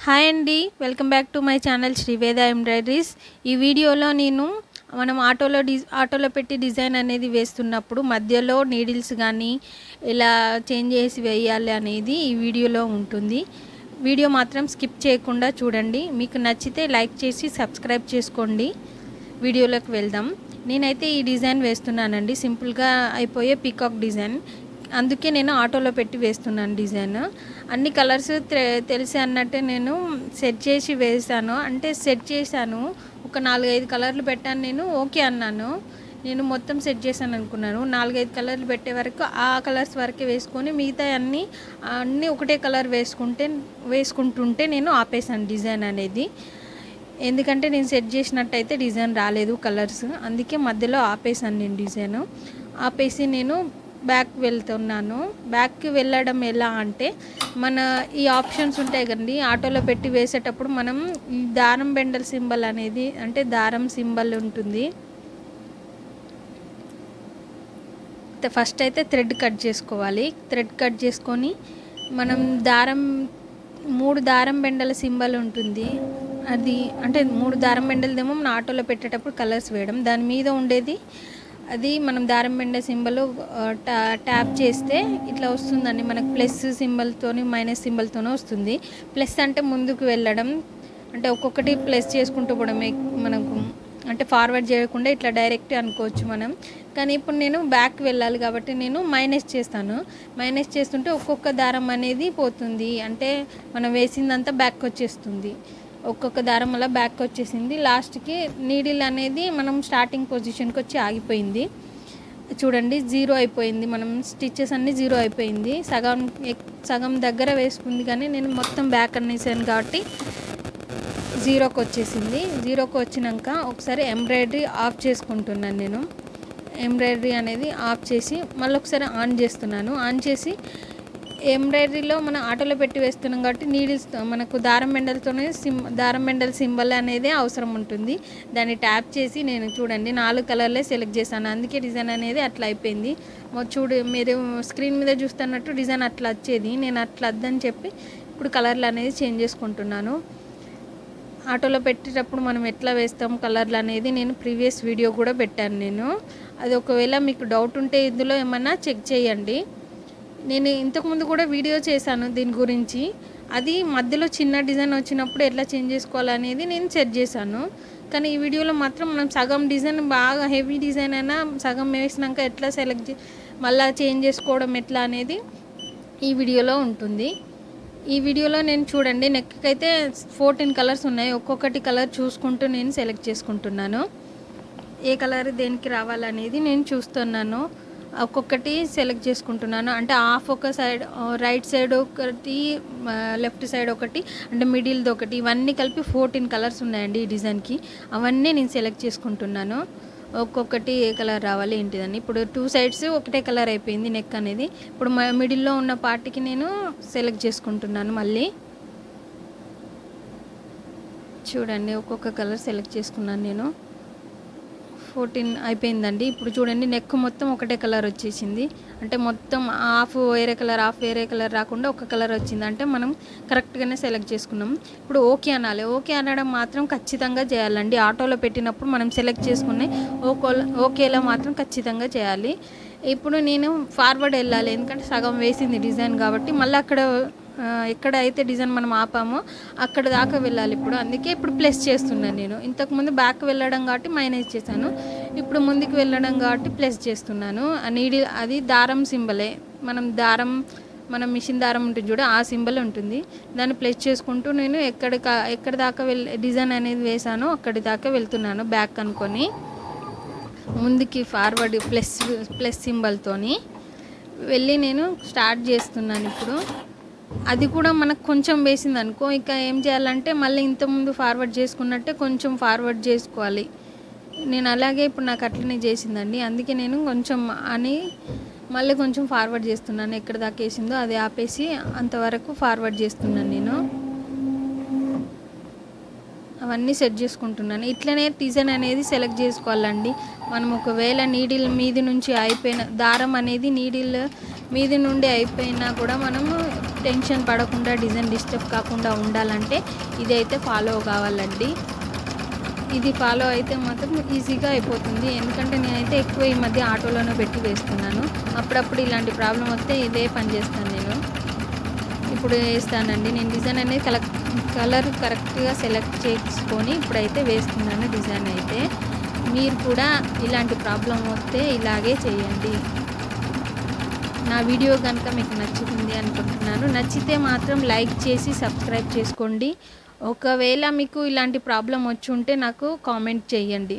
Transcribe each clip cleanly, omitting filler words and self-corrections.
Hi అండి, welcome back to my channel Sri Veda embroideries. ఈ వీడియోలో నేను మనం ఆటోలో పెట్టి డిజైన్ అనేది వేస్తున్నప్పుడు మధ్యలో నీడిల్స్ కానీ ఇలా చేంజ్ చేసి వేయాలి అనేది ఈ వీడియోలో ఉంటుంది. వీడియో మాత్రం స్కిప్ చేయకుండా చూడండి. మీకు నచ్చితే లైక్ చేసి సబ్స్క్రైబ్ చేసుకోండి. వీడియోలోకి వెళ్దాం. నేనైతే ఈ డిజైన్ వేస్తున్నానండి, సింపుల్గా అయిపోయే పీకాక్ డిజైన్. అందుకే నేను ఆటోలో పెట్టి వేస్తున్నాను డిజైన్. అన్ని కలర్స్ తెలిసి అన్నట్టే నేను సెట్ చేసి వేసాను, అంటే సెట్ చేశాను. ఒక 4-5 కలర్లు పెట్టాను. నేను ఓకే అన్నాను. నేను మొత్తం సెట్ చేశాను అనుకున్నాను. 4-5 కలర్లు పెట్టే వరకు ఆ కలర్స్ వరకే వేసుకొని మిగతా అన్నీ ఒకటే కలర్ వేసుకుంటుంటే నేను ఆపేసాను డిజైన్ అనేది. ఎందుకంటే నేను సెట్ చేసినట్టయితే డిజైన్ రాలేదు కలర్స్, అందుకే మధ్యలో ఆపేసాను నేను డిజైన్. ఆపేసి నేను బ్యాక్ వెళ్తున్నాను. బ్యాక్కి వెళ్ళడం ఎలా అంటే, మన ఈ ఆప్షన్స్ ఉంటాయి కదండి ఆటోలో పెట్టి వేసేటప్పుడు, మనం ఈ దారం బెండల్ సింబల్ అనేది, అంటే దారం సింబల్ ఉంటుంది. ఫస్ట్ అయితే థ్రెడ్ కట్ చేసుకోవాలి. థ్రెడ్ కట్ చేసుకొని మనం 3 దారం బెండల సింబల్ ఉంటుంది. అది అంటే 3 దారం బెండలదేమో మన ఆటోలో పెట్టేటప్పుడు కలర్స్ వేయడం, దాని మీద ఉండేది అది మనం దారం బెండ సింబల్ ట్యాప్ చేస్తే ఇట్లా వస్తుందండి. మనకు ప్లస్ సింబల్తోని మైనస్ సింబల్తోనే వస్తుంది. ప్లస్ అంటే ముందుకు వెళ్ళడం, అంటే ఒక్కొక్కటి ప్లస్ చేసుకుంటూ పోవడమే మనకు, అంటే ఫార్వర్డ్ చేయకుండా ఇట్లా డైరెక్ట్ అనుకోవచ్చు మనం. కానీ ఇప్పుడు నేను బ్యాక్ వెళ్ళాలి కాబట్టి నేను మైనస్ చేస్తాను. మైనస్ చేస్తుంటే ఒక్కొక్క దారం అనేది పోతుంది, అంటే మనం వేసిందంతా బ్యాక్ వచ్చేస్తుంది. ఒక్కొక్క దారం అలా బ్యాక్ వచ్చేసింది. లాస్ట్కి నీడిల్ అనేది మనం స్టార్టింగ్ పొజిషన్కి వచ్చి ఆగిపోయింది. చూడండి, 0 అయిపోయింది. మనం స్టిచ్చెస్ అన్నీ 0 అయిపోయింది. సగం దగ్గర వేసుకుంది, కానీ నేను మొత్తం బ్యాక్ అనేసాను కాబట్టి 0కి వచ్చేసింది. 0కి వచ్చినాక ఒకసారి ఎంబ్రాయిడరీ ఆఫ్ చేసుకుంటున్నాను నేను. ఎంబ్రాయిడరీ అనేది ఆఫ్ చేసి మళ్ళీ ఒకసారి ఆన్ చేస్తున్నాను. ఆన్ చేసి ఎంబ్రాయిడరీలో మనం ఆటోలో పెట్టి వేస్తున్నాం కాబట్టి నీడిల్స్ మనకు దారం బెండల్ సింబల్ అనేది అవసరం ఉంటుంది. దాన్ని ట్యాప్ చేసి నేను చూడండి 4 కలర్లే సెలెక్ట్ చేశాను, అందుకే డిజైన్ అనేది అట్లా అయిపోయింది. మీరు స్క్రీన్ మీద చూస్తున్నట్టు డిజైన్ అట్లా వచ్చేది, నేను అట్లా వద్దని చెప్పి ఇప్పుడు కలర్లు అనేది చేంజ్ చేసుకుంటున్నాను. ఆటోలో పెట్టేటప్పుడు మనం ఎట్లా వేస్తాం కలర్లు అనేది నేను ప్రీవియస్ వీడియో కూడా పెట్టాను నేను. అది ఒకవేళ మీకు డౌట్ ఉంటే ఇందులో ఏమన్నా చెక్ చేయండి. నేను ఇంతకుముందు కూడా వీడియో చేశాను దీని గురించి. అది మధ్యలో చిన్న డిజైన్ వచ్చినప్పుడు ఎట్లా చేంజ్ చేసుకోవాలనేది నేను సెట్ చేశాను. కానీ ఈ వీడియోలో మాత్రం మనం సగం డిజైన్, బాగా హెవీ డిజైన్ అయినా సగం వేసినాక ఎట్లా మళ్ళీ చేంజ్ చేసుకోవడం ఎట్లా అనేది ఈ వీడియోలో ఉంటుంది. ఈ వీడియోలో నేను చూడండి నెక్కి అయితే 14 కలర్స్ ఉన్నాయి. ఒక్కొక్కటి కలర్ చూసుకుంటూ నేను సెలెక్ట్ చేసుకుంటున్నాను. ఏ కలర్ దేనికి రావాలనేది నేను చూస్తున్నాను. ఒక్కొక్కటి సెలెక్ట్ చేసుకుంటున్నాను. అంటే హాఫ్ ఒక సైడ్, రైట్ సైడ్ ఒకటి, లెఫ్ట్ సైడ్ ఒకటి, అంటే మిడిల్ది ఒకటి, ఇవన్నీ కలిపి 14 కలర్స్ ఉన్నాయండి ఈ డిజైన్కి. అవన్నీ నేను సెలెక్ట్ చేసుకుంటున్నాను. ఒక్కొక్కటి ఏ కలర్ రావాలి ఏంటిదని. ఇప్పుడు 2 సైడ్స్ ఒకటే కలర్ అయిపోయింది నెక్ అనేది. ఇప్పుడు మిడిల్లో ఉన్న పార్ట్కి నేను సెలెక్ట్ చేసుకుంటున్నాను. మళ్ళీ చూడండి ఒక్కొక్క కలర్ సెలెక్ట్ చేసుకున్నాను నేను. 14 అయిపోయిందండి. ఇప్పుడు చూడండి నెక్ మొత్తం ఒకటే కలర్ వచ్చేసింది, అంటే మొత్తం హాఫ్ వేరే కలర్ రాకుండా ఒక కలర్ వచ్చింది, అంటే మనం కరెక్ట్గానే సెలెక్ట్ చేసుకున్నాం. ఇప్పుడు ఓకే అనాలి. ఓకే అనడం మాత్రం ఖచ్చితంగా చేయాలండి. ఆటోలో పెట్టినప్పుడు మనం సెలెక్ట్ చేసుకునే ఓకేలా మాత్రం ఖచ్చితంగా చేయాలి. ఇప్పుడు నేను ఫార్వర్డ్ వెళ్ళాలి, ఎందుకంటే సగం వేసింది డిజైన్ కాబట్టి మళ్ళీ ఎక్కడ అయితే డిజైన్ మనం ఆపామో అక్కడ దాకా వెళ్ళాలి ఇప్పుడు. అందుకే ఇప్పుడు ప్లస్ చేస్తున్నాను నేను. ఇంతకుముందు బ్యాక్ వెళ్ళడం కాబట్టి మైనస్ చేశాను, ఇప్పుడు ముందుకు వెళ్ళడం కాబట్టి ప్లస్ చేస్తున్నాను. అది దారం సింబలే. మనం మిషన్ దారం ఉంటుంది చూడ, ఆ సింబల్ ఉంటుంది. దాన్ని ప్లస్ చేసుకుంటూ నేను ఎక్కడ దాకా డిజైన్ అనేది వేసానో అక్కడి దాకా వెళ్తున్నాను. బ్యాక్ అనుకొని ముందుకి ఫార్వర్డ్ ప్లస్ సింబల్తోని వెళ్ళి నేను స్టార్ట్ చేస్తున్నాను ఇప్పుడు. అది కూడా మనకు కొంచెం వేసింది అనుకో, ఇక ఏం చేయాలంటే మళ్ళీ ఇంతకుముందు ఫార్వర్డ్ చేసుకున్నట్టే కొంచెం ఫార్వర్డ్ చేసుకోవాలి. నేను అలాగే ఇప్పుడు నాకు అట్లనే చేసిందండి, అందుకే నేను మళ్ళీ కొంచెం ఫార్వర్డ్ చేస్తున్నాను. ఎక్కడ దాకా వేసిందో అది ఆపేసి అంతవరకు ఫార్వర్డ్ చేస్తున్నాను నేను. అవన్నీ సెట్ చేసుకుంటున్నాను. ఇట్లనే డిజైన్ అనేది సెలెక్ట్ చేసుకోవాలండి. మనం ఒకవేళ నీడిల్ మీది నుంచి అయిపోయిన దారం అనేది నీడిల్ మీది నుండి అయిపోయినా కూడా మనము టెన్షన్ పడకుండా డిజైన్ డిస్టర్బ్ కాకుండా ఉండాలంటే ఇదైతే ఫాలో కావాలండి. ఇది ఫాలో అయితే మాత్రం ఈజీగా అయిపోతుంది. ఎందుకంటే నేనైతే ఎక్కువ ఈ మధ్య ఆటోలోనే పెట్టి వేస్తున్నాను. అప్పుడప్పుడు ఇలాంటి ప్రాబ్లం వస్తే ఇదే పని చేస్తాను నేను. ఇప్పుడు వేస్తానండి. నేను డిజైన్ అనేది కలర్ కరెక్ట్గా సెలెక్ట్ చేసుకొని ఇప్పుడైతే వేస్తున్నాను డిజైన్ అయితే. మీరు కూడా ఇలాంటి ప్రాబ్లం వస్తే ఇలాగే చేయండి. నా వీడియో కనుక మీకు నచ్చుతుంది అనుకుంటున్నాను. నచ్చితే మాత్రం లైక్ చేసి సబ్స్క్రైబ్ చేసుకోండి. ఒకవేళ మీకు ఇలాంటి ప్రాబ్లం వచ్చి ఉంటే నాకు కామెంట్ చేయండి.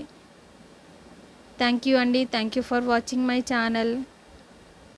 థ్యాంక్ యూ అండి. Thank you for watching my channel.